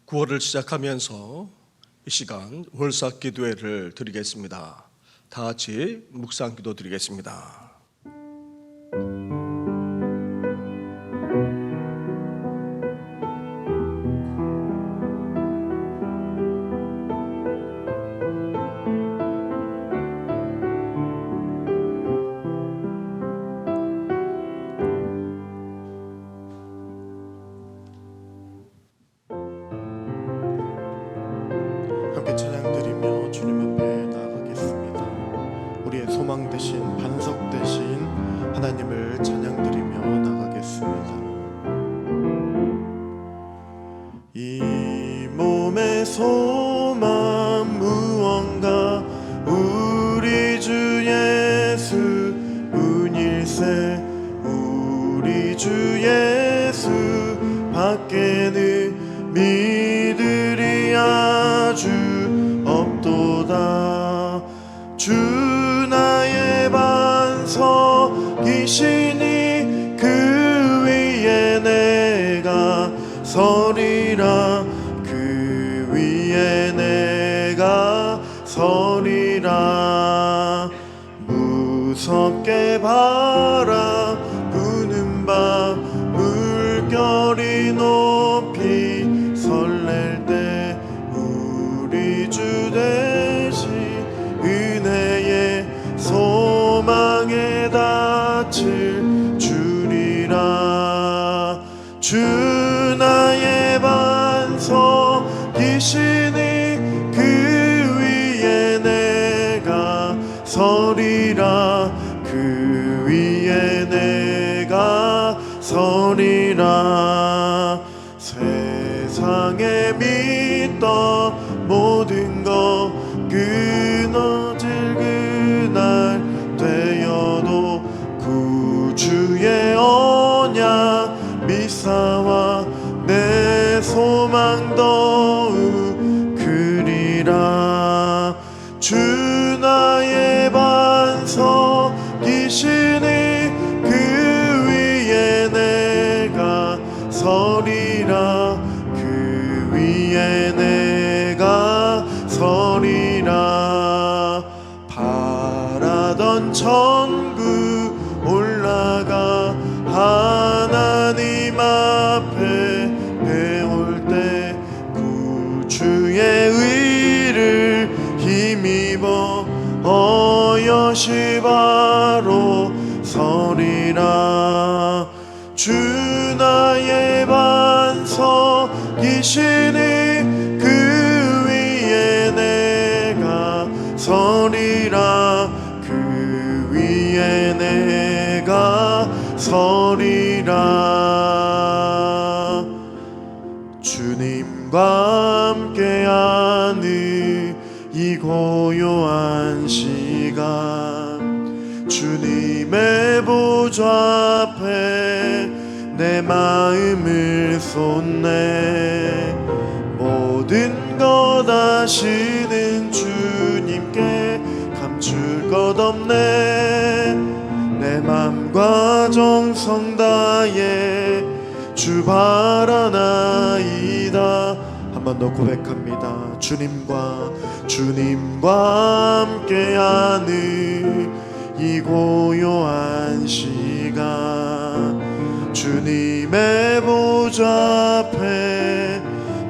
9월을 시작하면서 이 시간 월삭 기도회를 드리겠습니다. 다 같이 묵상 기도 드리겠습니다. 함께 찬양드리며 주님 앞에 나아가겠습니다. 우리의 소망 되신 반석 되신 하나님을 찬양드리며 나가겠습니다. 이 몸의 소망 무언가 우리 주 예수 분일세 우리 주 예수 밖에는 믿으리 아주 없도다. 주 나의 반석이시니 그 위에 내가 서리라. 그 위에 내가 서리라. 무섭게 바라부는 밤 물결이 높이 설렐 때 우리 주 되신 은혜의 소망에 닿을 주리라. 주 나의 반석이시니 그 위에 내가 서리라. 그 위에 내가 서리라. 세상에 믿던 모든 것 끊어질 그날 되어도 구주의 언약 미사와 내 소망 더욱 크리라. 주 나의 반석이시니 그 위에 내가 서리라. 그 위에 내가 서리라. 바라던 천국 올라가 하나님 앞에 배울 때 구주의 의를 힘입어 어여시 바로 서리라. 주 나의 반석이시니 그 위에 내가 서리라. 그 위에 내가 서리라. 주님과 함께하는 이 고요한 시간 주님의 보좌 앞에 내 마음을 쏟네. 모든 것 아시는 주님께 감출 것 없네. 내 맘과 정성 다해 주 바라나이다. 한 번 더 고백합니다. 주님과 함께하는 이 고요한 시간 주님의 보좌 앞에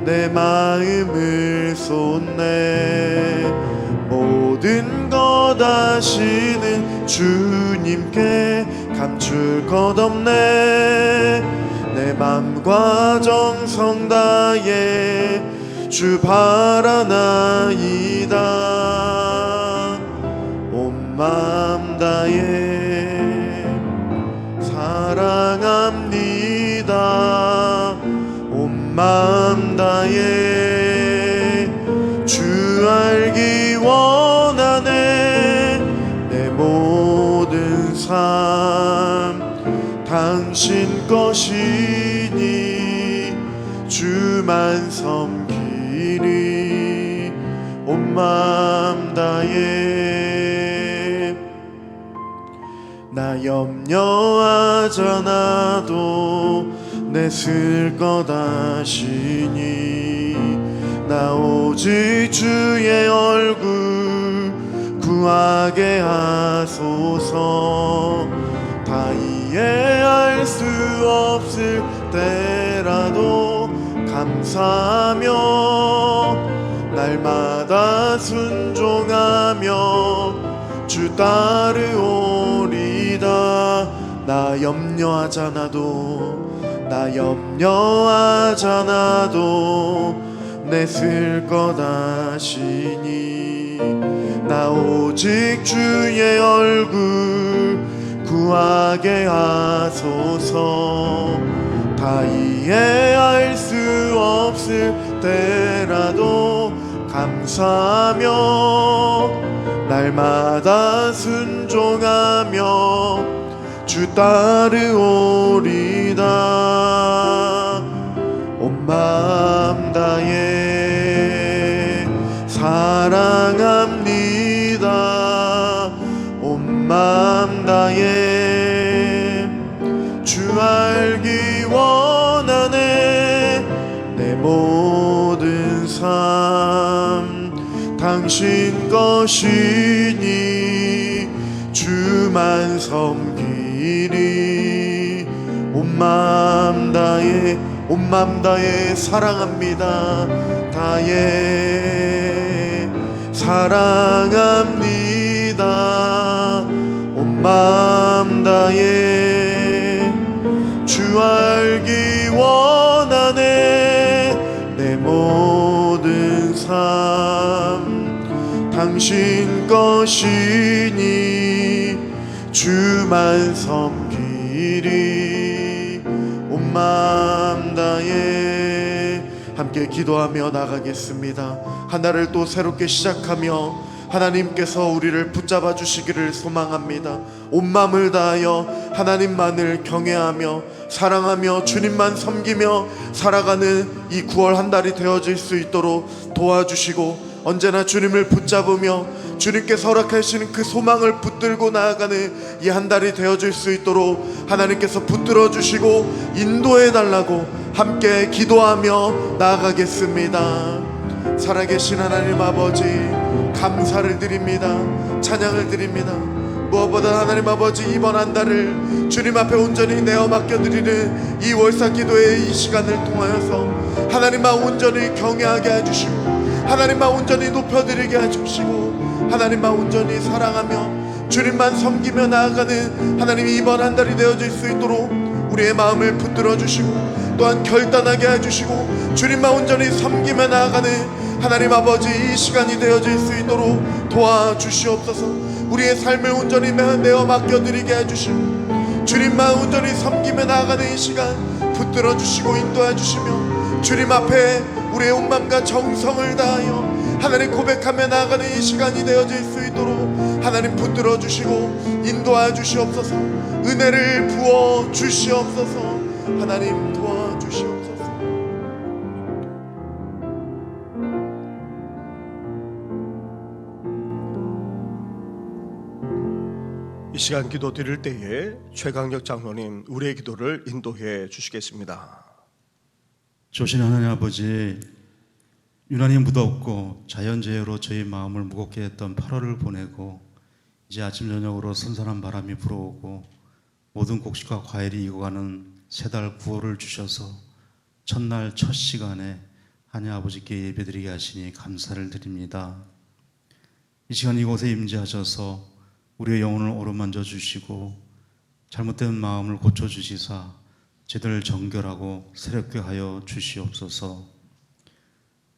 내 마음을 쏟네. 모든 것 아시는 주님께 감출 것 없네. 내 맘과 정성 다해 주 바라나이다. 온 마음 다해 사랑합니다. 온 마음 다해 주 알기 원하네. 내 모든 삶 당신 것이니 주만 섬기리. 온 마음 다해 나 염려하잖아도 내 쓸 것 아시니 나 오직 주의 얼굴 구하게 하소서. 다 이해할 수 없을 때라도 감사하며 날마다 순종하며 주 따르오리다. 나 염려하잖아도 내 쓸 것 아시니. 나 오직 주의 얼굴 구하게 하소서. 다 이해할 수 없을 때라도 감사하며 날마다 순종하며 주 따르오리다. 온 마음 다해 사랑합니다. 온 마음 다해 주 알기 원하네. 내 모든 삶 당신 것이니 주만 섬기리. 온 마음 다해 사랑합니다. 다해 사랑합니다. 온 마음 다해 주 알기 원하네. 내 모든 삶 당신 것이니 주만 섬기리. 온 마음 다해 함께 기도하며 나가겠습니다. 하나를 또 새롭게 시작하며 하나님께서 우리를 붙잡아 주시기를 소망합니다. 온 마음을 다하여 하나님만을 경외하며 사랑하며 주님만 섬기며 살아가는 이 9월 한 달이 되어질 수 있도록 도와주시고, 언제나 주님을 붙잡으며 주님께서 허락하시는 그 소망을 붙들고 나아가는 이 한 달이 되어질 수 있도록 하나님께서 붙들어 주시고 인도해 달라고 함께 기도하며 나아가겠습니다. 살아계신 하나님 아버지, 감사를 드립니다. 찬양을 드립니다. 무엇보다 하나님 아버지, 이번 한 달을 주님 앞에 온전히 내어 맡겨드리는 이 월사 기도의 이 시간을 통하여서 하나님만 온전히 경외하게 해주시고 하나님만 온전히 높여드리게 해주시고 하나님만 온전히 사랑하며 주님만 섬기며 나아가는 하나님 이번 한 달이 되어질 수 있도록 우리의 마음을 붙들어 주시고 또한 결단하게 해주시고 주님만 온전히 섬기며 나아가는 하나님 아버지, 이 시간이 되어질 수 있도록 도와주시옵소서. 우리의 삶을 온전히 내어 맡겨드리게 해주시고 주님만 온전히 섬기며 나아가는 이 시간 붙들어 주시고 인도해 주시며 주님 앞에 우리의 온 마음과 정성을 다하여 하나님 고백하며 나아가는 이 시간이 되어질 수 있도록 하나님 붙들어 주시고 인도하여 주시옵소서. 은혜를 부어 주시옵소서. 하나님 도와주시옵소서. 이 시간 기도 드릴 때에 최강력 장로님 우리의 기도를 인도해 주시겠습니다. 조신 하나님 아버지, 유난히 무덥고 자연재해로 저희 마음을 무겁게 했던 8월을 보내고 이제 아침 저녁으로 선선한 바람이 불어오고 모든 곡식과 과일이 익어가는 세 달 9월을 주셔서 첫날 첫 시간에 하나님 아버지께 예배드리게 하시니 감사를 드립니다. 이 시간 이곳에 임재하셔서 우리의 영혼을 어루만져 주시고 잘못된 마음을 고쳐주시사 저희들을 정결하고 새롭게 하여 주시옵소서.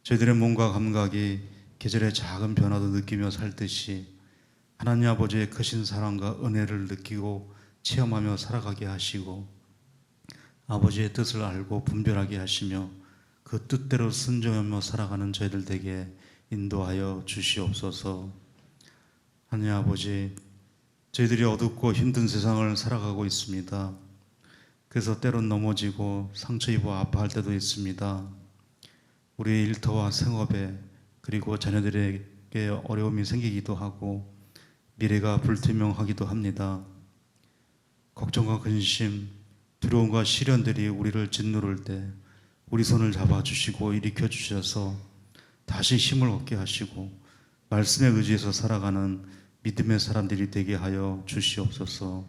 저희들의 몸과 감각이 계절의 작은 변화도 느끼며 살듯이 하나님 아버지의 크신 사랑과 은혜를 느끼고 체험하며 살아가게 하시고 아버지의 뜻을 알고 분별하게 하시며 그 뜻대로 순종하며 살아가는 저희들 되게 인도하여 주시옵소서. 하나님 아버지, 저희들이 어둡고 힘든 세상을 살아가고 있습니다. 그래서 때론 넘어지고 상처 입어 아파할 때도 있습니다. 우리의 일터와 생업에 그리고 자녀들에게 어려움이 생기기도 하고 미래가 불투명하기도 합니다. 걱정과 근심, 두려움과 시련들이 우리를 짓누를 때 우리 손을 잡아주시고 일으켜 주셔서 다시 힘을 얻게 하시고 말씀에 의지해서 살아가는 믿음의 사람들이 되게 하여 주시옵소서.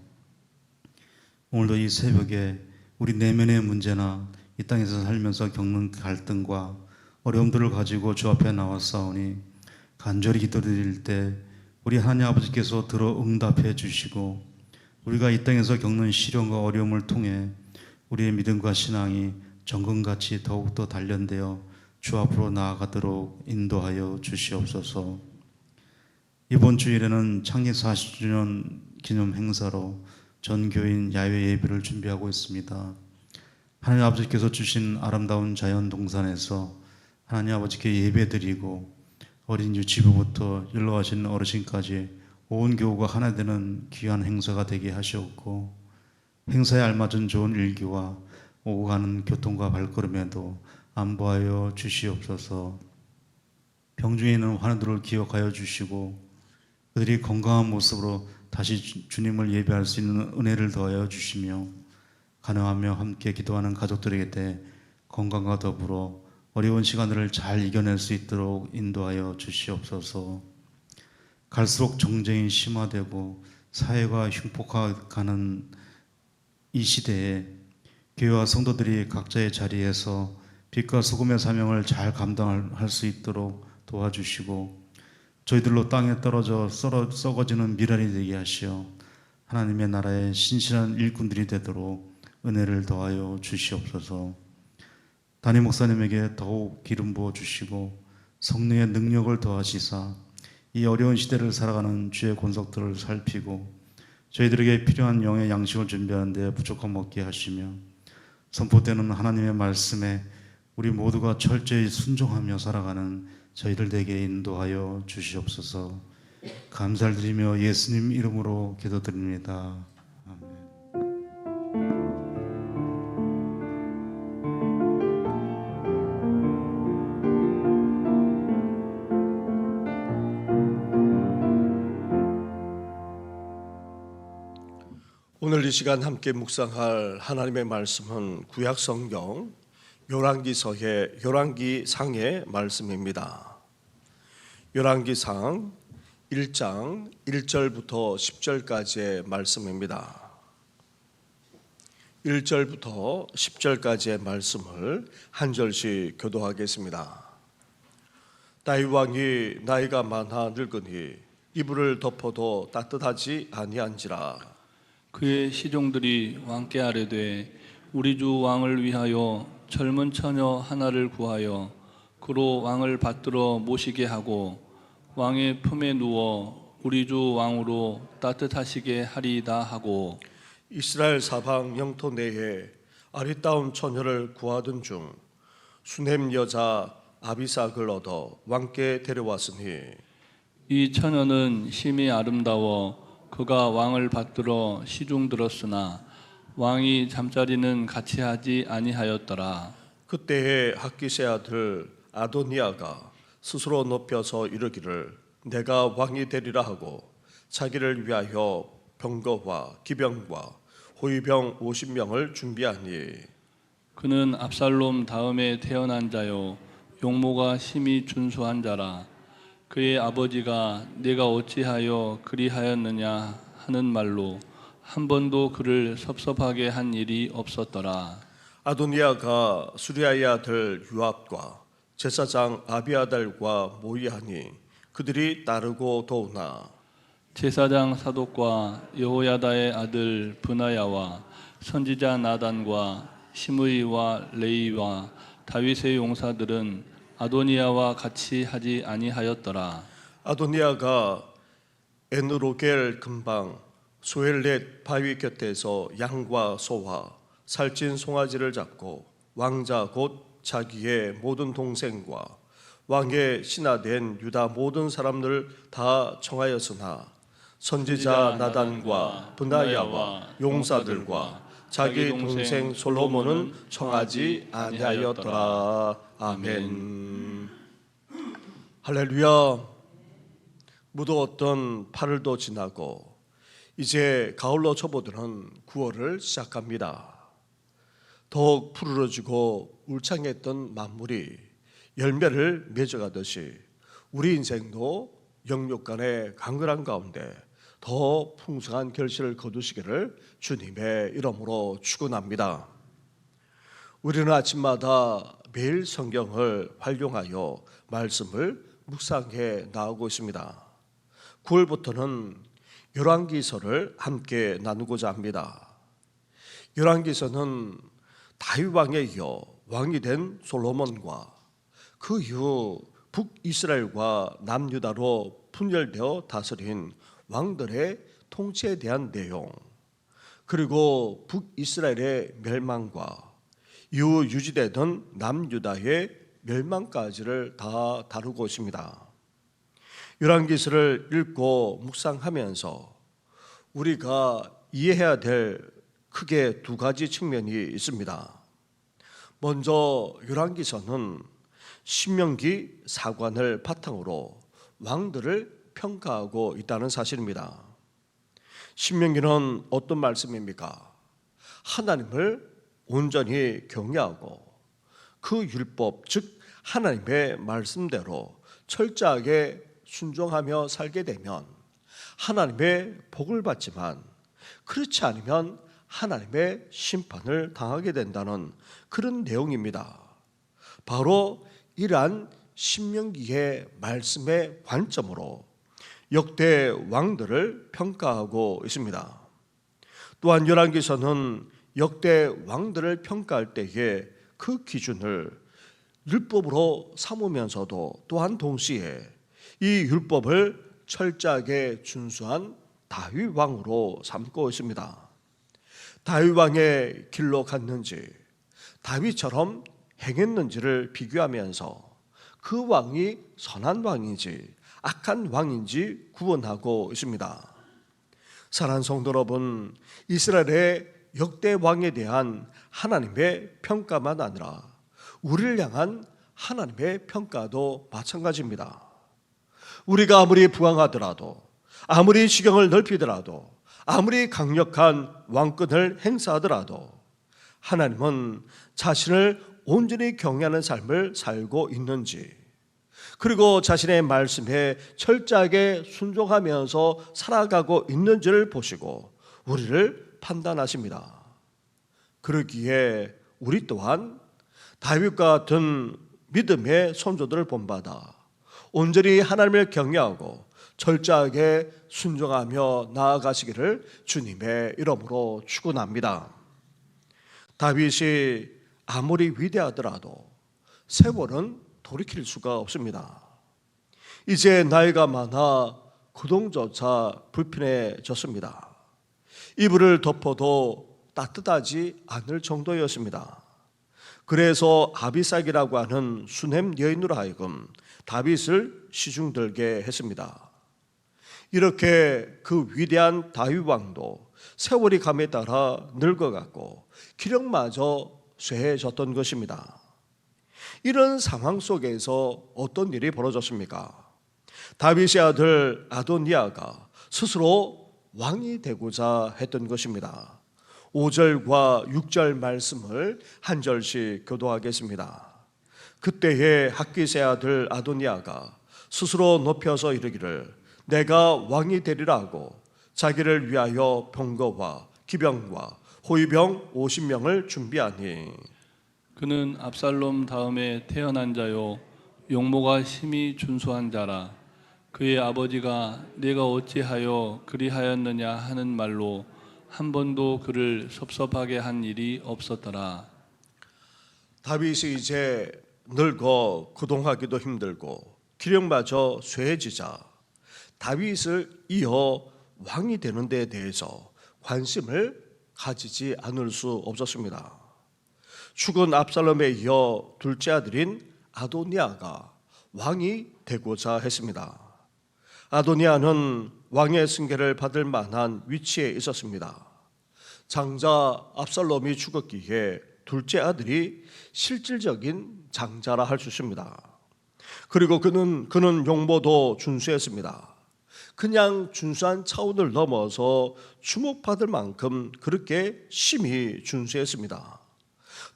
오늘도 이 새벽에 우리 내면의 문제나 이 땅에서 살면서 겪는 갈등과 어려움들을 가지고 주 앞에 나왔사오니 간절히 기도드릴 때 우리 하나님 아버지께서 들어 응답해 주시고 우리가 이 땅에서 겪는 시련과 어려움을 통해 우리의 믿음과 신앙이 정금같이 더욱더 단련되어 주 앞으로 나아가도록 인도하여 주시옵소서. 이번 주일에는 창립 40주년 기념 행사로 전 교인 야외 예배를 준비하고 있습니다. 하나님 아버지께서 주신 아름다운 자연 동산에서 하나님 아버지께 예배드리고 어린 유치부부터 연로하신 어르신까지 온 교우가 하나 되는 귀한 행사가 되게 하시옵고 행사에 알맞은 좋은 일기와 오고 가는 교통과 발걸음에도 안보하여 주시옵소서. 병중에 있는 환우들을 기억하여 주시고 그들이 건강한 모습으로 다시 주님을 예배할 수 있는 은혜를 더하여 주시며 가능하며 함께 기도하는 가족들에게 건강과 더불어 어려운 시간들을 잘 이겨낼 수 있도록 인도하여 주시옵소서. 갈수록 정쟁이 심화되고 사회가 흉폭화가는 이 시대에 교회와 성도들이 각자의 자리에서 빛과 소금의 사명을 잘 감당할 수 있도록 도와주시고 저희들로 땅에 떨어져 썩어지는 미랄이 되게 하시어 하나님의 나라의 신실한 일꾼들이 되도록 은혜를 더하여 주시옵소서. 담임 목사님에게 더욱 기름 부어 주시고 성령의 능력을 더하시사 이 어려운 시대를 살아가는 주의 권속들을 살피고 저희들에게 필요한 영의 양식을 준비하는 데 부족함 없게 하시며 선포되는 하나님의 말씀에 우리 모두가 철저히 순종하며 살아가는 저희들 되게 인도하여 주시옵소서. 감사를 드리며 예수님 이름으로 기도드립니다. 아멘. 오늘 이 시간 함께 묵상할 하나님의 말씀은 구약 성경 열왕기상의 말씀입니다. 열왕기상 1장 1절부터 10절까지의 말씀입니다. 1절부터 10절까지의 말씀을 한 절씩 교도하겠습니다. 다윗 왕이 나이가 많아 늙으니 이불을 덮어도 따뜻하지 아니한지라. 그의 시종들이 왕께 아뢰되 우리 주 왕을 위하여 젊은 처녀 하나를 구하여 그로 왕을 받들어 모시게 하고 왕의 품에 누워 우리 주 왕으로 따뜻하시게 하리이다 하고 이스라엘 사방 영토 내에 아리따운 처녀를 구하던 중 수넴 여자 아비삭을 얻어 왕께 데려왔으니 이 처녀는 심히 아름다워 그가 왕을 받들어 시중 들었으나 왕이 잠자리는 같이 하지 아니하였더라. 그때에 학기세 아들 아도니아가 스스로 높여서 이르기를 내가 왕이 되리라 하고 자기를 위하여 병거와 기병과 호위병 50명을 준비하니 그는 압살롬 다음에 태어난 자요 용모가 심히 준수한 자라. 그의 아버지가 내가 어찌하여 그리하였느냐 하는 말로 한 번도 그를 섭섭하게 한 일이 없었더라. 아도니아가 수리아의 아들 요압과 제사장 아비아달과 모의하니 그들이 따르고 도우나 제사장 사독과 여호야다의 아들 브나야와 선지자 나단과 시므이와 레이와 다윗의 용사들은 아도니아와 같이 하지 아니하였더라. 아도니아가 에느로겔 근방 소엘렛 바위 곁에서 양과 소와 살찐 송아지를 잡고 왕자 곧 자기의 모든 동생과 왕의 신하된 유다 모든 사람들 다 청하였으나 선지자 나단과 브나야와 용사들과 자기 동생 솔로몬은 청하지 아니하였더라. 아멘. 할렐루야. 무더웠던 8월도 지나고 이제 가을로 접어드는 9월을 시작합니다. 더욱 푸르러지고 울창했던 만물이 열매를 맺어가듯이 우리 인생도 영육간의 강건한 가운데 더 풍성한 결실을 거두시기를 주님의 이름으로 축원합니다. 우리는 아침마다 매일 성경을 활용하여 말씀을 묵상해 나오고 있습니다. 9월부터는 열왕기서를 함께 나누고자 합니다. 열왕기서는 다윗 왕에 이어 왕이 된 솔로몬과 그 이후 북이스라엘과 남유다로 분열되어 다스린 왕들의 통치에 대한 내용, 그리고 북이스라엘의 멸망과 이후 유지되던 남유다의 멸망까지를 다 다루고 있습니다. 열왕기서를 읽고 묵상하면서 우리가 이해해야 될 크게 두 가지 측면이 있습니다. 먼저 열왕기서는 신명기 사관을 바탕으로 왕들을 평가하고 있다는 사실입니다. 신명기는 어떤 말씀입니까? 하나님을 온전히 경외하고 그 율법, 즉 하나님의 말씀대로 철저하게 순종하며 살게 되면 하나님의 복을 받지만 그렇지 않으면 하나님의 심판을 당하게 된다는 그런 내용입니다. 바로 이러한 신명기의 말씀의 관점으로 역대 왕들을 평가하고 있습니다. 또한 열왕기서는 역대 왕들을 평가할 때에 그 기준을 율법으로 삼으면서도 또한 동시에 이 율법을 철저하게 준수한 다윗 왕으로 삼고 있습니다. 다윗 왕의 길로 갔는지 다윗처럼 행했는지를 비교하면서 그 왕이 선한 왕인지 악한 왕인지 구분하고 있습니다. 사랑하는 성도 여러분, 이스라엘의 역대 왕에 대한 하나님의 평가만 아니라 우리를 향한 하나님의 평가도 마찬가지입니다. 우리가 아무리 부강하더라도, 아무리 지경을 넓히더라도, 아무리 강력한 왕권을 행사하더라도 하나님은 자신을 온전히 경외하는 삶을 살고 있는지, 그리고 자신의 말씀에 철저하게 순종하면서 살아가고 있는지를 보시고 우리를 판단하십니다. 그러기에 우리 또한 다윗과 같은 믿음의 선조들을 본받아 온전히 하나님을 경외하고 철저하게 순종하며 나아가시기를 주님의 이름으로 축원합니다. 다윗이 아무리 위대하더라도 세월은 돌이킬 수가 없습니다. 이제 나이가 많아 거동조차 불편해졌습니다. 이불을 덮어도 따뜻하지 않을 정도였습니다. 그래서 아비삭이라고 하는 수넴 여인으로 하여금 다윗을 시중들게 했습니다. 이렇게 그 위대한 다윗 왕도 세월이 감에 따라 늙어갔고 기력마저 쇠해졌던 것입니다. 이런 상황 속에서 어떤 일이 벌어졌습니까? 다윗의 아들 아도니아가 스스로 왕이 되고자 했던 것입니다. 5절과 6절 말씀을 한 절씩 교도하겠습니다. 그때에 학기세 아들 아도니아가 스스로 높여서 이르기를 내가 왕이 되리라 하고 자기를 위하여 병거와 기병과 호위병 50명을 준비하니 그는 압살롬 다음에 태어난 자요 용모가 심히 준수한 자라. 그의 아버지가 내가 어찌하여 그리하였느냐 하는 말로 한 번도 그를 섭섭하게 한 일이 없었더라. 다윗이 이제 늙어 거동하기도 힘들고 기력마저 쇠해지자 다윗을 이어 왕이 되는 데에 대해서 관심을 가지지 않을 수 없었습니다. 죽은 압살롬에 이어 둘째 아들인 아도니아가 왕이 되고자 했습니다. 아도니아는 왕의 승계를 받을 만한 위치에 있었습니다. 장자 압살롬이 죽었기에 둘째 아들이 실질적인 장자라 할 수 있습니다. 그리고 그는 용모도 준수했습니다. 그냥 준수한 차원을 넘어서 주목받을 만큼 그렇게 심히 준수했습니다.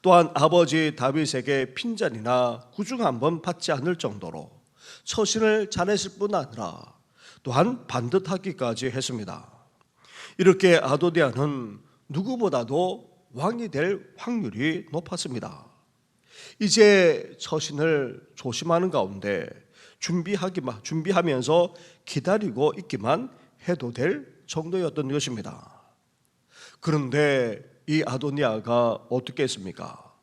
또한 아버지 다윗에게 핀잔이나 구중 한번 받지 않을 정도로 처신을 잘했을 뿐 아니라 또한 반듯하기까지 했습니다. 이렇게 아도니아는 누구보다도 왕이 될 확률이 높았습니다. 이제 처신을 조심하는 가운데 준비하면서 기다리고 있기만 해도 될 정도였던 것입니다. 그런데 이 아도니아가 어떻게 했습니까?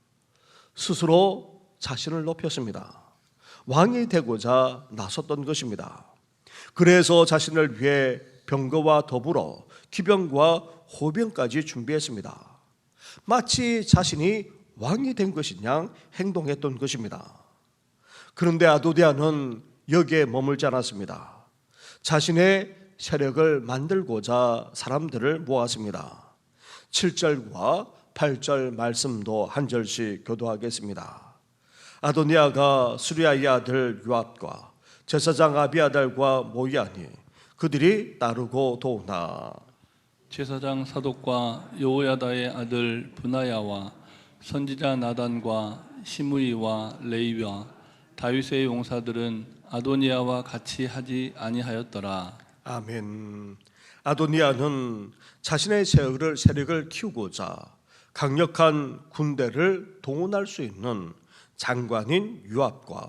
스스로 자신을 높였습니다. 왕이 되고자 나섰던 것입니다. 그래서 자신을 위해 병거와 더불어 기병과 호병까지 준비했습니다. 마치 자신이 왕이 된 것인 양 행동했던 것입니다. 그런데 아도니아는 여기에 머물지 않았습니다. 자신의 세력을 만들고자 사람들을 모았습니다. 7절과 8절 말씀도 한 절씩 교도하겠습니다. 아도니아가 수리아의 아들 요압과 제사장 아비아달과 모이하니 그들이 따르고 도우나 제사장 사독과 여호야다의 아들 브나야와 선지자 나단과 시므이와 레이와 다윗의 용사들은 아도니아와 같이 하지 아니하였더라. 아멘. 아도니아는 자신의 세력을 키우고자 강력한 군대를 동원할 수 있는 장관인 요압과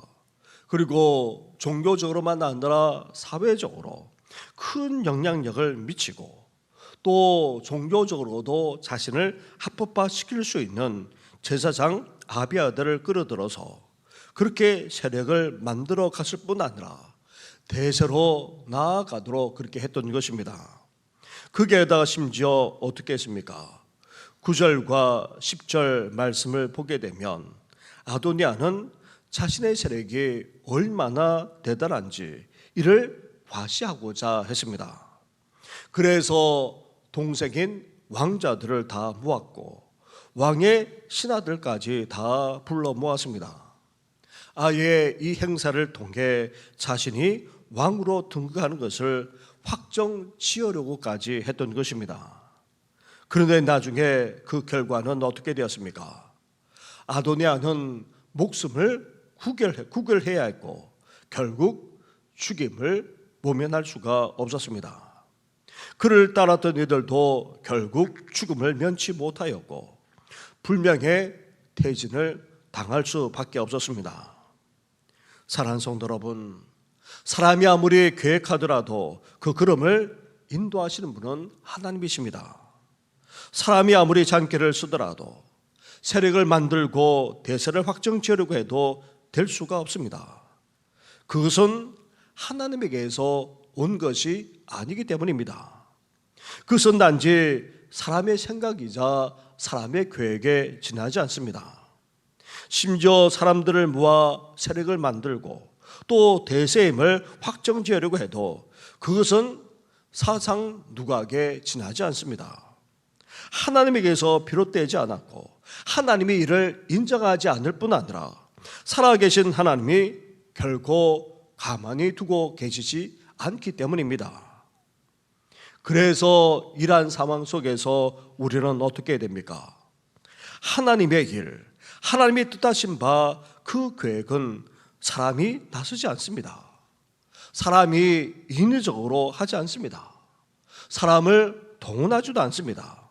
그리고 종교적으로만 아니라 사회적으로 큰 영향력을 미치고 또 종교적으로도 자신을 합법화시킬 수 있는 제사장 아비아들을 끌어들여서 그렇게 세력을 만들어 갔을 뿐 아니라 대세로 나아가도록 그렇게 했던 것입니다. 거기에다가 심지어 어떻게 했습니까? 9절과 10절 말씀을 보게 되면 아도니아는 자신의 세력이 얼마나 대단한지 이를 과시하고자 했습니다. 그래서 동생인 왕자들을 다 모았고 왕의 신하들까지 다 불러 모았습니다. 아예 이 행사를 통해 자신이 왕으로 등극하는 것을 확정 지으려고까지 했던 것입니다. 그런데 나중에 그 결과는 어떻게 되었습니까? 아도니아는 목숨을 구별해야 했고 결국 죽임을 모면할 수가 없었습니다. 그를 따랐던 이들도 결국 죽음을 면치 못하였고 불명예 퇴진을 당할 수밖에 없었습니다. 사랑하는 성도 여러분, 사람이 아무리 계획하더라도 그 걸음을 인도하시는 분은 하나님이십니다. 사람이 아무리 장기를 쓰더라도 세력을 만들고 대세를 확정지으려고 해도 될 수가 없습니다. 그것은 하나님에게서 온 것이 아니기 때문입니다. 그것은 단지 사람의 생각이자 사람의 계획에 지나지 않습니다. 심지어 사람들을 모아 세력을 만들고 또 대세임을 확정지으려고 해도 그것은 사상 누각에 지나지 않습니다. 하나님에게서 비롯되지 않았고 하나님이 이를 인정하지 않을 뿐 아니라 살아계신 하나님이 결코 가만히 두고 계시지 않기 때문입니다. 그래서 이러한 상황 속에서 우리는 어떻게 됩니까? 하나님의 일, 하나님이 뜻하신 바 그 계획은 사람이 나서지 않습니다. 사람이 인위적으로 하지 않습니다. 사람을 동원하지도 않습니다.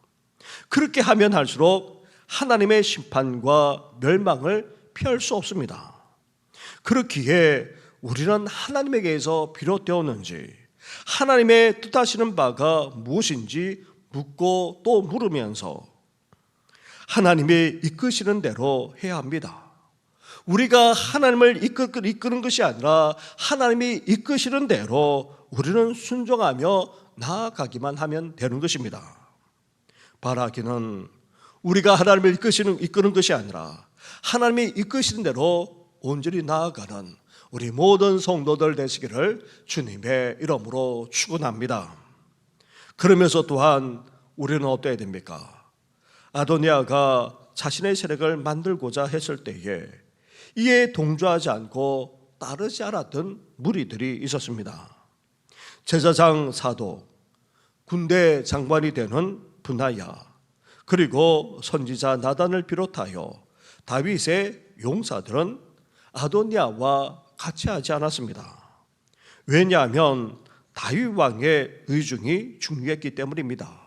그렇게 하면 할수록 하나님의 심판과 멸망을 피할 수 없습니다. 그렇기에 우리는 하나님에게서 비롯되었는지 하나님의 뜻하시는 바가 무엇인지 묻고 또 물으면서 하나님이 이끄시는 대로 해야 합니다. 우리가 하나님을 이끄는 것이 아니라 하나님이 이끄시는 대로 우리는 순종하며 나아가기만 하면 되는 것입니다. 바라기는 우리가 하나님을 이끄는 것이 아니라 하나님이 이끄시는 대로 온전히 나아가는 우리 모든 성도들 되시기를 주님의 이름으로 축원합니다. 그러면서 또한 우리는 어떠해야 됩니까? 아도니아가 자신의 세력을 만들고자 했을 때에 이에 동조하지 않고 따르지 않았던 무리들이 있었습니다. 제사장 사독, 군대 장관이 되는 브나야, 그리고 선지자 나단을 비롯하여 다윗의 용사들은 아도니아와 같이 하지 않았습니다. 왜냐하면 다윗 왕의 의중이 중요했기 때문입니다.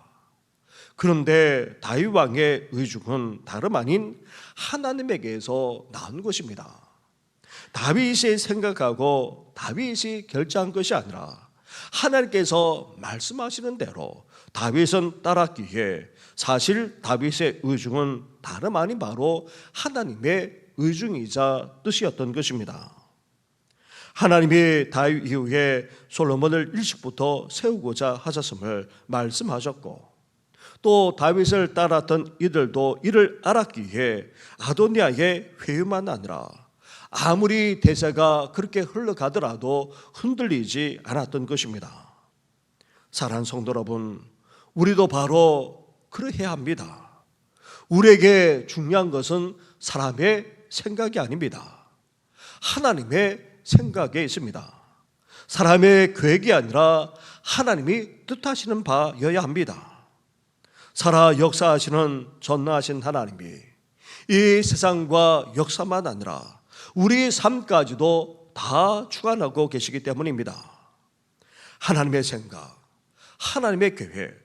그런데 다윗 왕의 의중은 다름 아닌 하나님에게서 나온 것입니다. 다윗이 생각하고 다윗이 결정한 것이 아니라 하나님께서 말씀하시는 대로 다윗은 따랐기에 사실 다윗의 의중은 다름 아닌 바로 하나님의 의중이자 뜻이었던 것입니다. 하나님이 다윗 이후에 솔로몬을 일찍부터 세우고자 하셨음을 말씀하셨고, 또 다윗을 따랐던 이들도 이를 알았기에 아도니아의 회유만 아니라 아무리 대세가 그렇게 흘러가더라도 흔들리지 않았던 것입니다. 사랑하는 성도 여러분, 우리도 바로 그러해야 합니다. 우리에게 중요한 것은 사람의 생각이 아닙니다. 하나님의 생각에 있습니다. 사람의 계획이 아니라 하나님이 뜻하시는 바여야 합니다. 살아 역사하시는 전능하신 하나님이 이 세상과 역사만 아니라 우리 삶까지도 다 주관하고 계시기 때문입니다. 하나님의 생각, 하나님의 계획,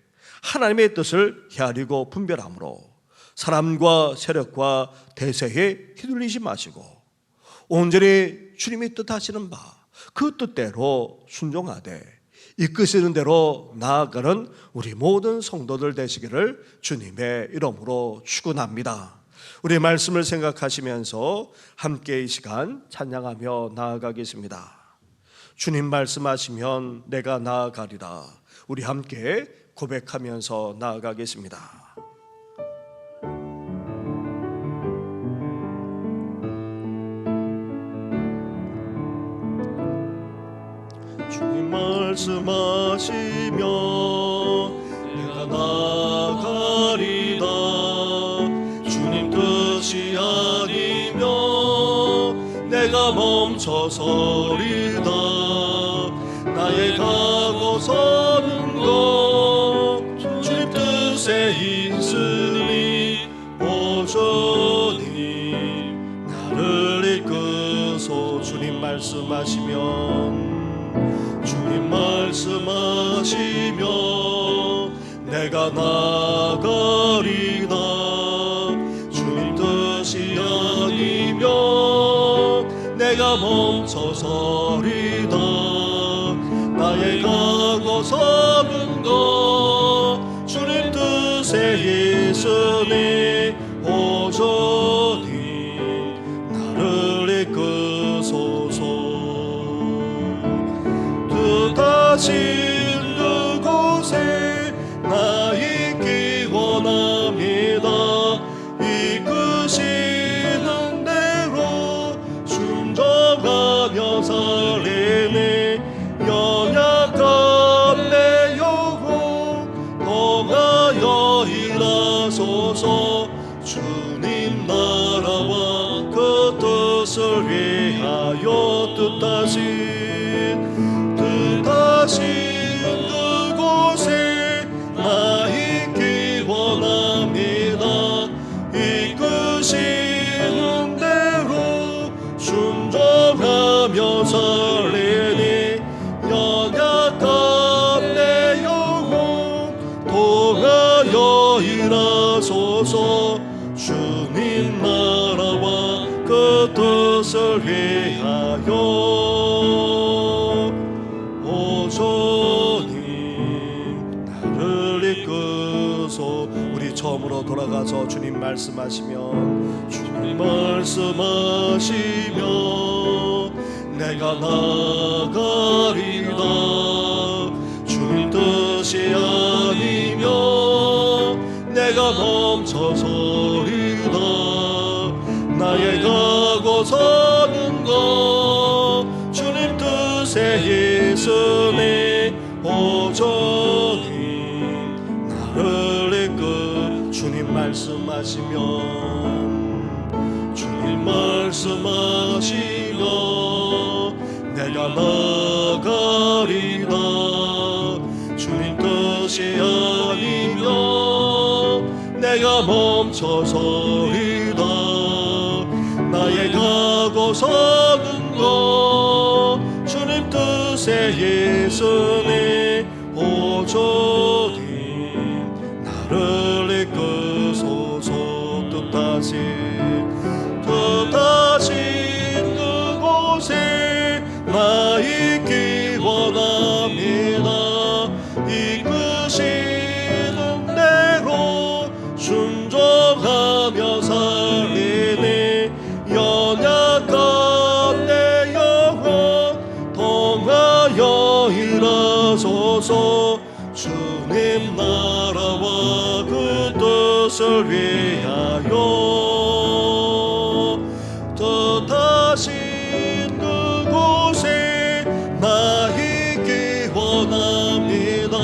하나님의 뜻을 헤아리고 분별함으로 사람과 세력과 대세에 휘둘리지 마시고 온전히 주님이 뜻하시는 바 그 뜻대로 순종하되 이끄시는 대로 나아가는 우리 모든 성도들 되시기를 주님의 이름으로 축원합니다. 우리 말씀을 생각하시면서 함께 이 시간 찬양하며 나아가겠습니다. 주님 말씀하시면 내가 나아가리라. 우리 함께 고백하면서 나아가겠습니다. 주님 말씀하시면 내가 나아가리라. 주님 뜻이 아니면 내가 멈춰서리다. 나의 가고 서는 것 주님 뜻에 있으니 오조니 나를 이끄소. 주님 말씀하시면 주님 말씀하시면 내가 나아가리다. 주님 뜻이 아니면 내가 멈춰서리다. 나의 가고 서는 것 주님 뜻에 있으니 오조니 나를 이끄소서. 뜻하신 그곳에 나 있기 원합니다. 이끄시는 대로 순종하며 살리니 연약한 내 영혼 통하여 일하소서. 주님 나라와 그 뜻을 위하여 뜻하신 그곳에 나 있기 원합니다. 이끄시는 대로 순종하며 살리니 연약한 내 영혼 통하여 일하소서. 주님 나라와 그 뜻을 위하여 우리 처음으로 돌아가서 주님 말씀하시면 주님 말씀하시면 내가 나아가리라. 주님 뜻이 아니면 내가 멈춰서리다. 나의 가고 서는 것 주님 뜻에 있으니 오조니 나를 이끌. 주님 말씀하시면 주님 말씀하시면 내가 나아가리라. 주님 뜻이 아니면 내가 멈춰서리다. 하고 서는 것 주님 뜻에 예수님 오조니 나를 이끄소서 뜻하신 그곳에 나 있기 원합니다. 이끄시는 대로 순종하며 살리니 연약한 내 영혼 통하여 일하소서. 주님 나라와 그 뜻을 위하여 뜻하신 그곳에 나 있기 원합니다.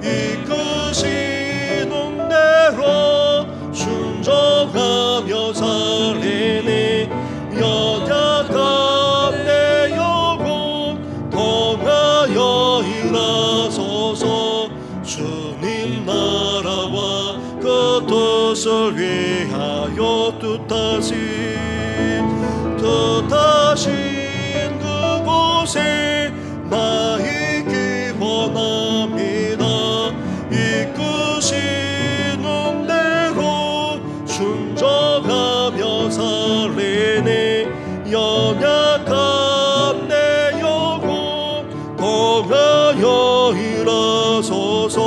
이끄시는 대로 순종하며 살리니 연약한 내 영혼 통하여 일하소서. 주님 나라와 그 뜻을 위하여 뜻하신 그곳에 나 있기 원합니다. 이끄시는 대로 순종하며 살리니 연약한 내 영혼 통하여 일하소서.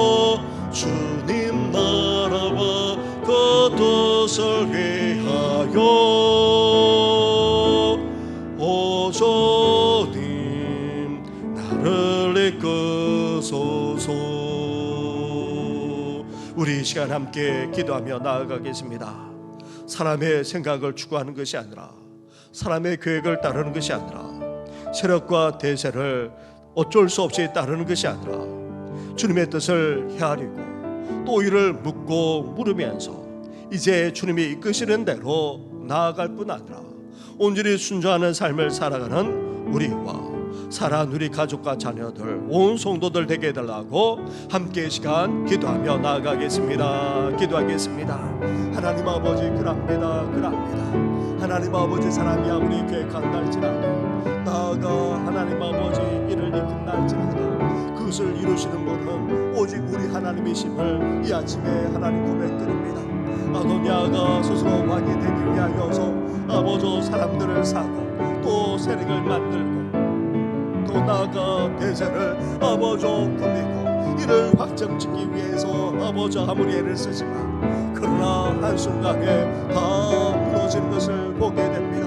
주님 나라와 그 뜻을 위하여 오조님 나를 이끄소서. 우리 이 시간 함께 기도하며 나아가겠습니다. 사람의 생각을 추구하는 것이 아니라 사람의 계획을 따르는 것이 아니라 세력과 대세를 어쩔 수 없이 따르는 것이 아니라 주님의 뜻을 헤아리고 또 이를 묻고 물으면서 이제 주님이 이끄시는 대로 나아갈 뿐 아니라 온전히 순종하는 삶을 살아가는 우리와 사랑하는 우리 가족과 자녀들 온 성도들 되게 해달라고 함께 이 시간 기도하며 나아가겠습니다. 기도하겠습니다. 하나님 아버지 그랍니다. 하나님 아버지 사람이 아무리 계획한날지라도 나아가 하나님 아버지 이를 이끈 날지라도 그것을 이루시는 분은 오직 우리 하나님이심을 이 아침에 하나님 고백드립니다. 아도니아가 스스로 왕이 되기 위하여서 아버지 사람들을 사고 또 세력을 만들고 또 나아가 대세를 아버지 꾸미고 이를 확정짓기 위해서 아버지 아무리 애를 쓰지만 그러나 한순간에 다 무너진 것을 보게 됩니다.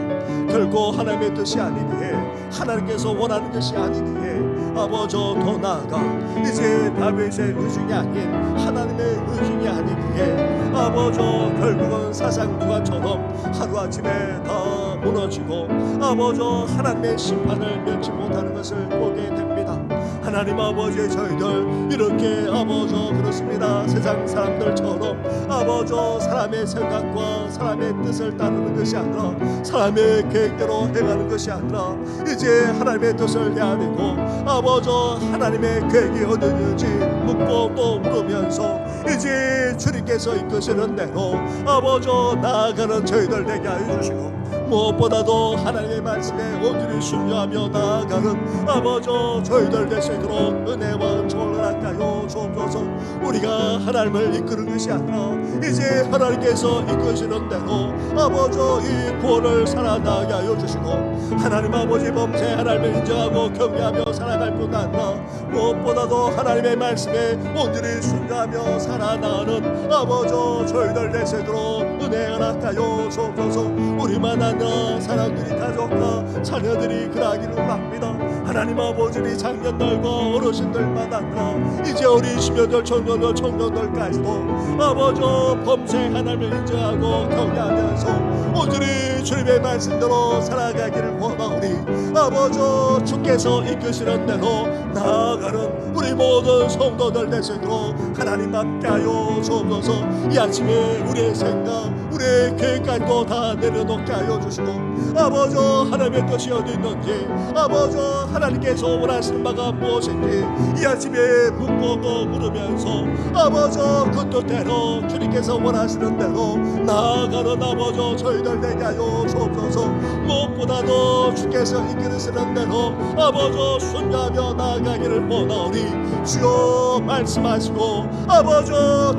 결코 하나님의 뜻이 아니기에 하나님께서 원하는 것이 아니기에 아버지 더 나아가 이제 다윗의 의중이 아닌 하나님의 의중이 아니기에 아버지 결국은 사상누가처럼 하루아침에 다 무너지고 아버지 하나님의 심판을 면치 못하는 것을 보게 됩니다. 하나님 아버지 저희들 이렇게 아버지 그렇습니다. 세상 사람들처럼 아버지 사람의 생각과 사람의 뜻을 따르는 것이 아니라 사람의 계획대로 행하는 것이 아니라 이제 하나님의 뜻을 헤아리고 아버지 하나님의 계획이 어디 있는지 묻고 또 물으면서 이제 주님께서 이끄시는 대로 아버지 나아가는 저희들 되게 하여 주시고 무엇보다도 하나님의 말씀에 온전히 순종하며 나아가는 아버지 저희들 되시도록 은혜와 은총을 허락하여 주옵소서. 우리가 하나님을 이끄는 것이 아니라 이제 하나님께서 이끄시는 대로 아버지 이 구원을 살아나게 하여 주시고 하나님 아버지 범세 하나님을 인정하고 경외하며 살아갈 뿐 아니라 무엇보다도 하나님의 말씀에 온전히 순종하며 살아나가는 아버지 저희들 되시도록 은혜 허락하여 주옵소서. 우리만 아니라 사람들이 가족과 자녀들이 그러하기를 바랍니다. 하나님 아버지 장년들과 어르신들만 아니라 이제 어린 시녀들 청년들까지도 아버지 범세 하나님을 인정하고 경외하면서 온전히 주님의 말씀대로 살아가기를 원하오니 아버지 주께서 이끄시는 대로 나아가는 우리 모든 성도들 되시도록 하나님 함께하여 주옵소서. 이 아침에 우리의 생각 우리의 계획까지도 다 내려놓게 하여 주시고 아버지 하나님의 뜻이 어디 있는지 아버지 하나님께서 원하시는 바가 무엇인지 이 아침에 묻고 물으면서 아버지 그 뜻대로 주님께서 원하시는 대로 나아가는 아버지 저희들 되게 하여 주옵소서. 무엇보다도 주께서 이끌으시는 대로 아버지 순종하며 나아가기를 원하오니 주여 말씀하시고 아버지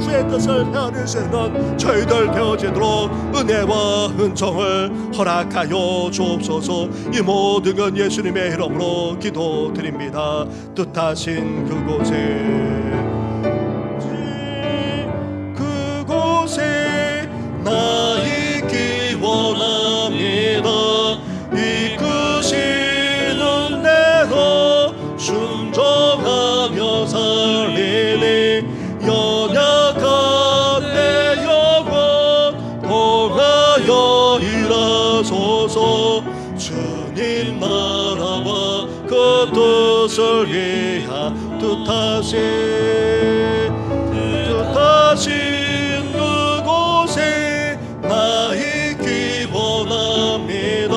주의 뜻을 헤아리시는 저희들 되어지도록 은혜와 은총을 허락하여 주옵소서. 이 모든 건 예수님의 이름으로 기도드립니다. 뜻하신 그곳에 나 있기 원합니다. 이끄시는 대로 순종하며 살리니 연약한 내 영혼 통하여 일하소서. 주님 나라와 그 뜻을 위하 뜻하신 그곳에 나 있기 원합니다.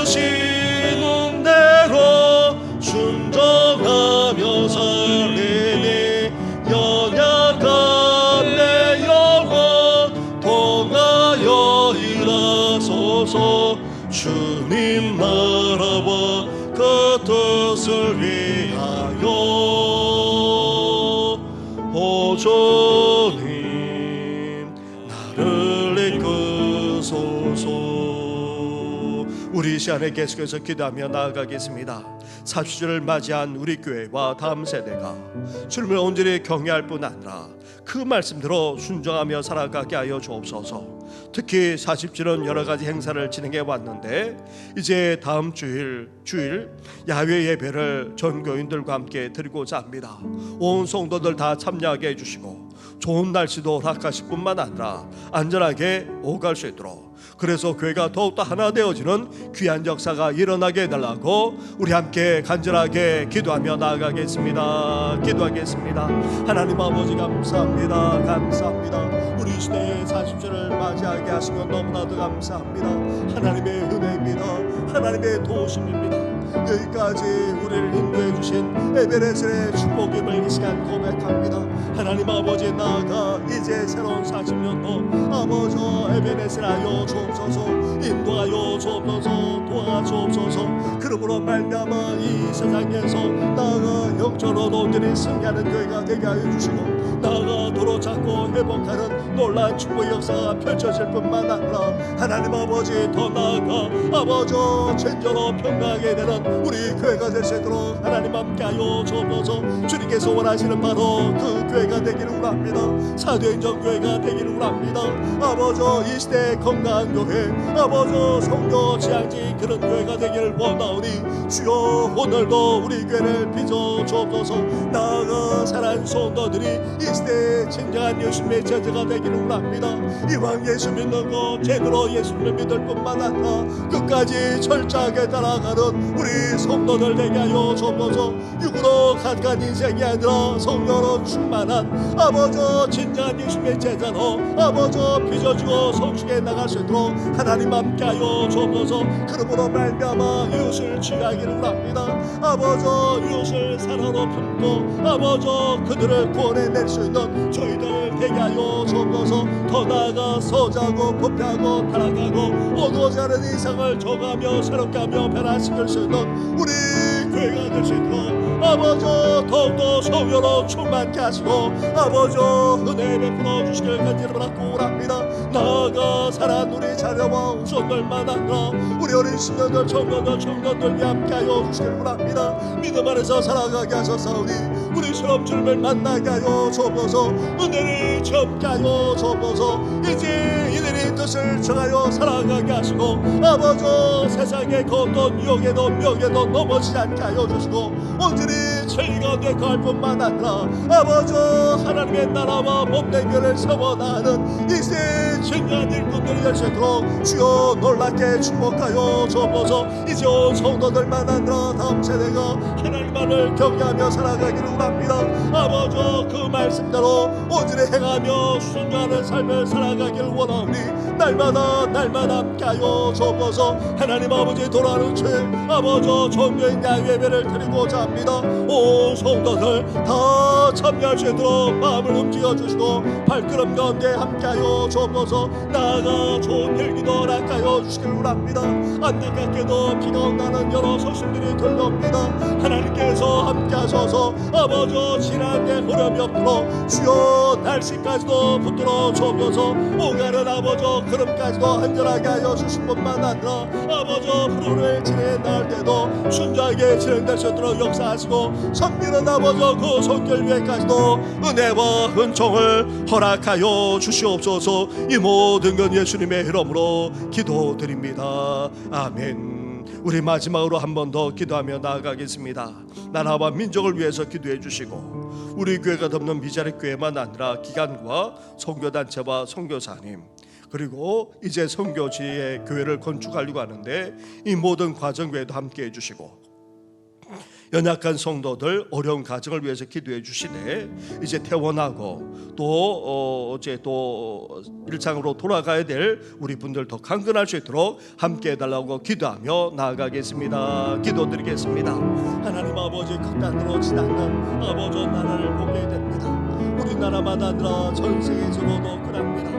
이끄시는 대로 순종하며 살리니 연약한 내 영혼 통하여 일하소서. 주님 나라와 그 뜻을 위하여 오 주님 나를 이끄소서. 우리 이 시간에 계속해서 기도하며 나아가겠습니다. 40주를 맞이한 우리 교회와 다음 세대가 주님을 온전히 경외할 뿐 아니라 그 말씀대로 순종하며 살아가게 하여 주옵소서. 특히 40주는 여러 가지 행사를 진행해 왔는데 이제 다음 주일 야훼 예배를 전 교인들과 함께 드리고자 합니다. 온 성도들 다 참여하게 해주시고 좋은 날씨도 허락하실 뿐만 아니라 안전하게 오갈 수 있도록, 그래서 교회가 더욱더 하나 되어지는 귀한 역사가 일어나게 해달라고 우리 함께 간절하게 기도하며 나아가겠습니다. 기도하겠습니다. 하나님 아버지 감사합니다. 감사합니다. 우리 시대의 40주를 맞이하게 하신 것 너무나도 감사합니다. 하나님의 은혜입니다. 하나님의 도우심입니다. 여기까지 우리를 인도해 주신 에베레스의 축복임을 이 시간 고백합니다. 하나님 아버지 나아가 이제 새로운 40년도 아버지 에베레스하여 주옵소서. 인도하여 주옵소서. 도와주옵소서. 그러므로 말미암아 이 세상에서 나아가 영적으로 온전히 승리하는 교회가 되게 하여 주시고 나아가 도로 잡고 회복하는 놀라운 축복의 역사가 펼쳐질 뿐만 아니라 하나님 아버지 더 나아가 아버지 진정으로 평강하게 되는 우리 교회가 될 수 있도록 하나님 함께하여 주옵소서. 주님께서 원하시는 바로 그 교회가 되기를 원합니다. 사도행전 교회가 되기를 원합니다. 아버지 이 시대의 건강한 교회, 아버지 성교 지향지 그런 교회가 되기를 원하오니 주여 오늘도 우리 교회를 빚어 주옵소서. 나아가 사랑하는 성도들이 이 시대의 진정한 예수님의 제자가 되기를 원합니다. 이왕 예수 믿는 것 제대로 예수님을 믿을 뿐만 아니라 끝까지 철저하게 따라가는 우리 성도들 되게 하여 주옵소서. 육으로 가득한 인생이 아니라 성령으로 충만한 아버지 진정한 예수님의 제자로 아버지 빚어주고 성숙해 나갈 수 있도록 하나님 함께하여 주옵소서. 그러므로 말미암아 이웃을 취하기를 원합니다. 아버지 이웃을 사랑으로 품고 아버지 그들을 구원해낼 수 있는 저희들 되게 하여 주옵소서. 더 나아가 서자고 부패하고 타락하고 오고자 하는 이상을 정하며 새롭게 하며 변화시킬 수 있는 우리 교회가 될 수 있도록 아버지 더욱더 성령으로 충만케 하시고 아버지 은혜 베풀어 주시길 간절히 바라고 합니다. 나아가 사랑하는 우리 자녀와 후손들만 아니라 우리 어린 신녀들 청년들이 함께하여 주시길 원합니다. 믿음 안에서 살아가게 하셔서우니 우리 시험 주님을 만나게 하여 주옵소서. 은혜를 체험케 하여 주옵소서. 이제 이들의 뜻을 정하여 살아가게 하시고 아버지 세상의 그 어떤 유혹에도 명예도 넘어지지 않게 하여 주시고 온전히 진리 가운데 거할 뿐만 아니라 아버지 하나님의 나라와 몸된 교회를 세워나가는 이세 중요한 일꾼들이 될 수 있도록 주여 놀랍게 축복하여 주옵소서. 이제 온 성도들만 아니라 다음 세대가 하나님만을 경외하며 살아가기를 원합니다. 아버지 그 말씀대로 온전히 행하며 순종하는 삶을 살아가기를 원하오니 날마다 함께하여 주옵소서. 하나님 아버지 돌아오는 주일 아버지 종교인 야외배를 드리고자 합니다. 온 성도들 다 참여할 수 있도록 마음을 움직여 주시고 발걸음 가운데 함께하여 주옵소서. 나아가 좋은 일기도 허락하여 주시길 원합니다. 안타깝게도 비가 온다는 여러 소식들이 들려옵니다. 하나님께서 함께하셔서 아버지 지나는데 흐름이 없도록 주여 날씨까지도 붙들어 주옵소서. 오가는 아버지 구름까지도 안전하게 하여 주신 뿐만 아니라 아버지 프로를 진행할 때도 순조하게 진행될 수 있도록 역사하시고 섬기는 아버지 그 손길 위에까지도 은혜와 은총을 허락하여 주시옵소서. 이 모든 건 예수님의 이름으로 기도드립니다. 아멘. 우리 마지막으로 한 번 더 기도하며 나아가겠습니다. 나라와 민족을 위해서 기도해 주시고 우리 교회가 돕는 미자리 교회만 아니라 기관과 선교단체와 선교사님 그리고 이제 선교지의 교회를 건축하려고 하는데 이 모든 과정 외에도 함께 해주시고 연약한 성도들 어려운 가정을 위해서 기도해 주시되 이제 퇴원하고 또 이제 또 일상으로 돌아가야 될 우리 분들 더 강건할 수 있도록 함께 해달라고 기도하며 나아가겠습니다. 기도드리겠습니다. 하나님 아버지 극단으로 지나는 아버지 나라를 보게 됩니다. 우리나라만 아니라 전 세계적으로도 그럽니다.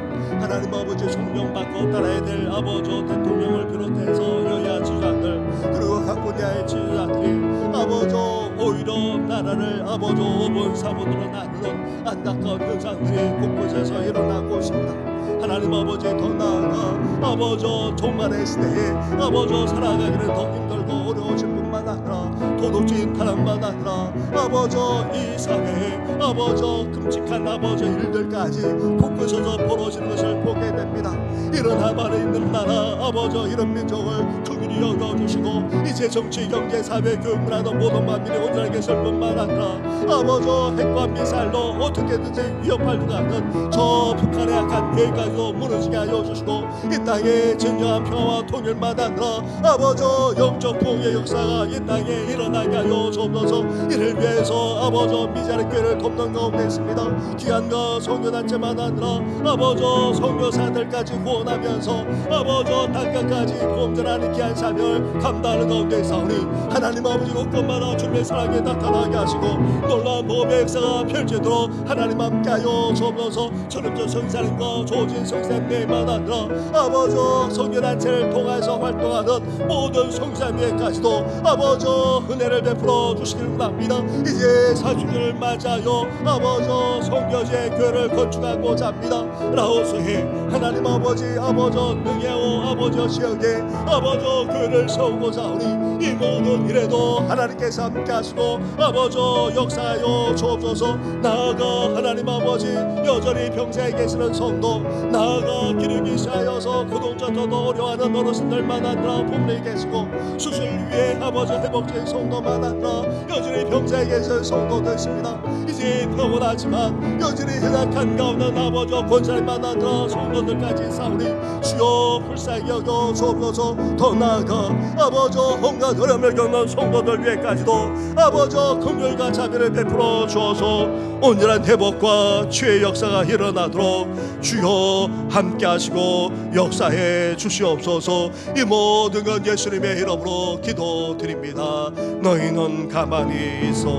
하나님 아버지 존경받고 따라야 될 아버지 대통령을 비롯해서 여야 지도자들 그리고 각 분야의 지도자들이 아버지 오히려 나라를 아버지 5분 4분으로 나누는 안타까운 현상들이 곳곳에서 일어나고 있습니다. 하나님 아버지 더 나아가 아버지 종말의 시대에 아버지 살아가기는 더 힘들고 어려우실 뿐만 아니라 도덕적인 타락만 아니라 아버지 이 사회에 아버지 끔찍한 아버지 일들까지 곳곳에서 벌어지는 것을 보게 됩니다. 이런 하만에 있는 나라 아버지 이런 민족을 긍휼히 여겨주시고 이제 정치 경제 사회 교육 문화도 모든 만민이 온전하게 계실 뿐만 아니라 아버지 핵과 미사일로 어떻게든지 위협하려고 하는 저 북한의 약한 계획까지도 무너지게 하여 주시고 이 땅에 진정한 평화와 통일만 아니라 아버지 영적 통의 역사가 이 땅에 일어나게 하여 주옵소서. 이를 위해서 아버지 미자리 교회를 돕는 가운데 있습니다. 기관과 선교단체만 아니라 아버지 선교사들까지 구원하면서 아버지 땅끝까지 공전하는 귀한 사명을 감당하는 가운데 있사오니 하나님 아버지 곳곳마다 주님의 사랑에 나타나게 하시고 놀라운 보험의 역사가 펼치도록 하나님 함께하여 주옵소서. 전업전 성사님과 조진 성사님만 아니라 아버지 선교단체를 통해서 활동하는 모든 성사님에까지도 아버지 은혜를 베풀어 주시길 원합니다. 이제 40주를 맞이하여 아버지 선교지의 교회를 건축하고자 합니다. 라오스에 하나님 아버지 능해오 아버지 지역에 아버지 교회를 세우고자 하오니 이 모든 일에도 하나님께서 함께 하시고 아버지 역사하여 주옵소서. 나아가 하나님 아버지 여전히 병사에 계시는 성도 나아가 기름이 쌓여서 고동자도 어려워하는 어르신들만 아니라 부모님이 계시고 수술 위에 아버지 회복적인 성도만 아니라 여전히 병사에 계시는 성도도 있습니다. 이제 평온하지만 여전히 연약한 가운데 아버지 권사님만 아니라 성도들까지 싸우니 주여 불쌍히 여겨 주옵소서. 더 나아가 아버지 온갖 어려움을 겪는 성도들 위에까지도 아버지 긍휼과 자비를 베풀어 주어서 온전한 회복과 치유의 역사가 일어나도록 주여 함께 하시고 역사해 주시옵소서. 이 모든 건 예수님의 이름으로 기도드립니다. 너희는 가만히 있어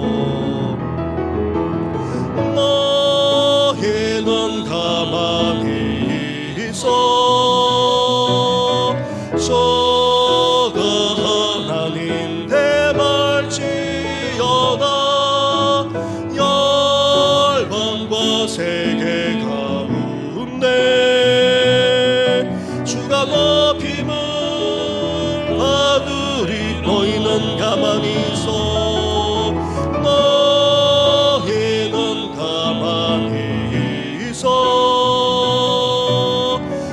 너희는 가만히 있어 저가 하나님 대말지어다 열방과 세계 가운데 주가 높임을 받으리 너희는 가만히 있어 너희는 가만히 있어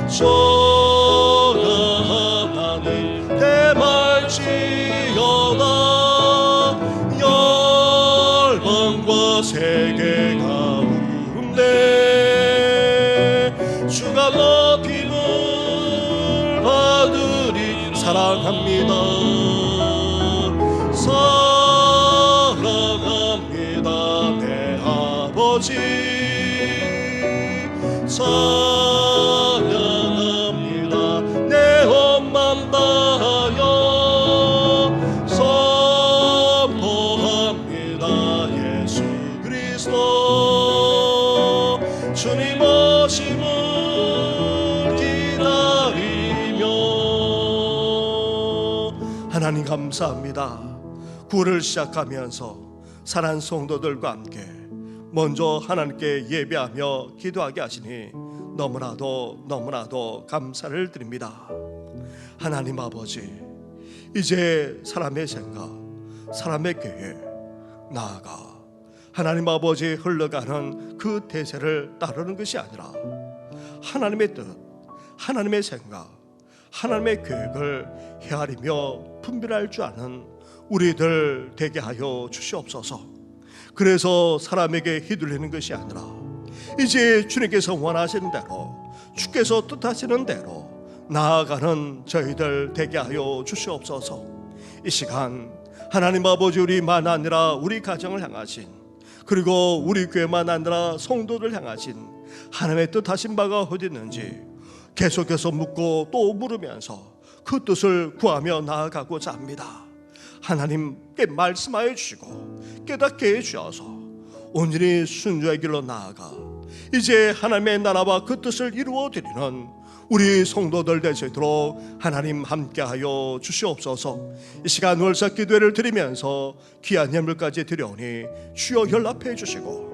저가 하나님 대말지어다 사랑합니다. 사랑합니다. 내 아버지 사랑합니다. 내 엄만 다하여 선포합니다. 예수 그리스도 주님 오심을 기다리며. 하나님 감사합니다. 구를 시작하면서 사랑하는 성도들과 함께 먼저 하나님께 예배하며 기도하게 하시니 너무나도 감사를 드립니다. 하나님 아버지, 이제 사람의 생각, 사람의 계획, 나아가 하나님 아버지 흘러가는 그 대세를 따르는 것이 아니라 하나님의 뜻, 하나님의 생각, 하나님의 계획을 헤아리며 분별할 줄 아는 우리들 되게 하여 주시옵소서. 그래서 사람에게 휘둘리는 것이 아니라 이제 주님께서 원하시는 대로, 주께서 뜻하시는 대로 나아가는 저희들 되게 하여 주시옵소서. 이 시간 하나님 아버지, 우리만 아니라 우리 가정을 향하신, 그리고 우리 교회만 아니라 성도들 향하신 하나님의 뜻하신 바가 어디 있는지 계속해서 묻고 또 물으면서 그 뜻을 구하며 나아가고자 합니다. 하나님께 말씀하여 주시고 깨닫게 해주셔서 온전히 순종의 길로 나아가 이제 하나님의 나라와 그 뜻을 이루어드리는 우리 성도들 되시도록 하나님 함께하여 주시옵소서. 이 시간 월사 기도회를 드리면서 귀한 예물까지 드려오니 주여 연락해 주시고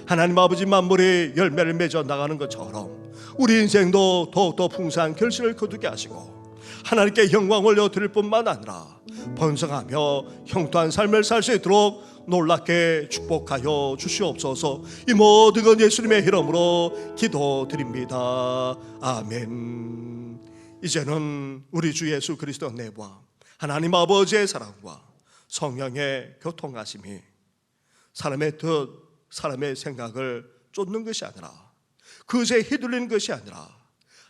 하나님 아버지, 만물이 열매를 맺어 나가는 것처럼 우리 인생도 더욱더 풍성한 결실을 거두게 하시고 하나님께 영광 올려드릴 뿐만 아니라 번성하며 형통한 삶을 살 수 있도록 놀랍게 축복하여 주시옵소서. 이 모든 건 예수님의 이름으로 기도드립니다. 아멘. 이제는 우리 주 예수 그리스도 내와 하나님 아버지의 사랑과 성령의 교통하심이 사람의 뜻, 사람의 생각을 쫓는 것이 아니라 그것에 휘둘리는 것이 아니라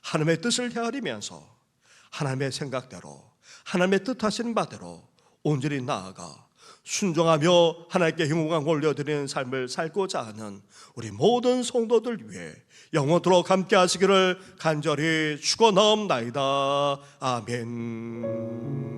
하나님의 뜻을 헤아리면서 하나님의 생각대로, 하나님의 뜻하시는 바대로 온전히 나아가 순종하며 하나님께 영광 올려드리는 삶을 살고자 하는 우리 모든 성도들 위해 영원토록 함께 하시기를 간절히 축원하옵나이다. 아멘.